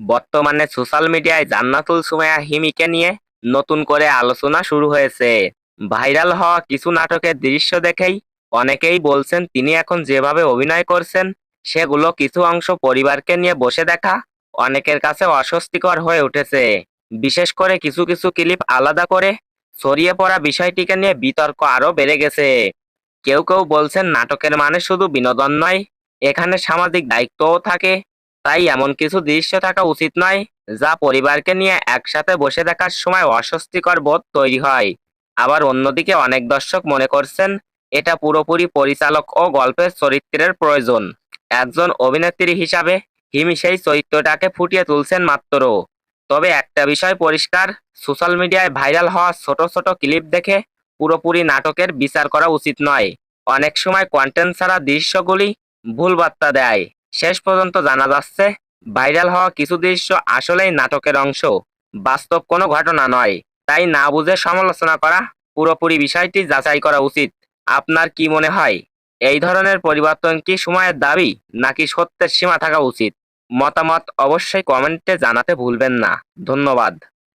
বর্তমানে সোশ্যাল মিডিয়ায় জান্নাতুল সুমাইয়া হিমিকে নিয়ে নতুন করে আলোচনা শুরু হয়েছে। ভাইরাল হওয়া কিছু নাটকের দৃশ্য দেখেই অনেকেই বলছেন তিনি এখন যেভাবে অভিনয় করছেন সেগুলো কিছু অংশ পরিবারকে নিয়ে বসে দেখা অনেকের কাছে অস্বস্তিকর হয়ে উঠেছে। বিশেষ করে কিছু কিছু ক্লিপ আলাদা করে ছড়িয়ে পড়া বিষয়টিকে নিয়ে বিতর্ক আরও বেড়ে গেছে। কেউ কেউ বলছেন নাটকের মানে শুধু বিনোদন নয়, এখানে সামাজিক দায়িত্বও থাকে। তাই এমন কিছু দৃশ্য থাকা উচিত নয় যা পরিবারকে নিয়ে একসাথে বসে দেখার সময় অস্বস্তিকর বোধ তৈরি হয়। আবার অন্যদিকে অনেক দর্শক মনে করছেন এটা পুরোপুরি পরিচালক ও গল্পের চরিত্রের প্রয়োজন। একজন অভিনেত্রী হিসাবে হিমি সেই চরিত্রটাকে ফুটিয়ে তুলছেন মাত্র। তবে একটা বিষয় পরিষ্কার, সোশ্যাল মিডিয়ায় ভাইরাল হওয়া ছোট ছোট ক্লিপ দেখে পুরোপুরি নাটকের বিচার করা উচিত নয়। অনেক সময় কন্টেন্ট ছাড়া দৃশ্যগুলি ভুল বার্তা দেয়। শেষ পর্যন্ত জানা যাচ্ছে ভাইরাল হওয়া কিছু দৃশ্য আসলেই নাটকের অংশ, বাস্তব কোনো ঘটনা নয়। তাই না বুঝে সমালোচনা করা, পুরোপুরি বিষয়টি যাচাই করা উচিত। আপনার কি মনে হয়, এই ধরনের পরিবর্তন কি সময়ের দাবি নাকি সত্যের সীমা থাকা উচিত? মতামত অবশ্যই কমেন্টে জানাতে ভুলবেন না। ধন্যবাদ।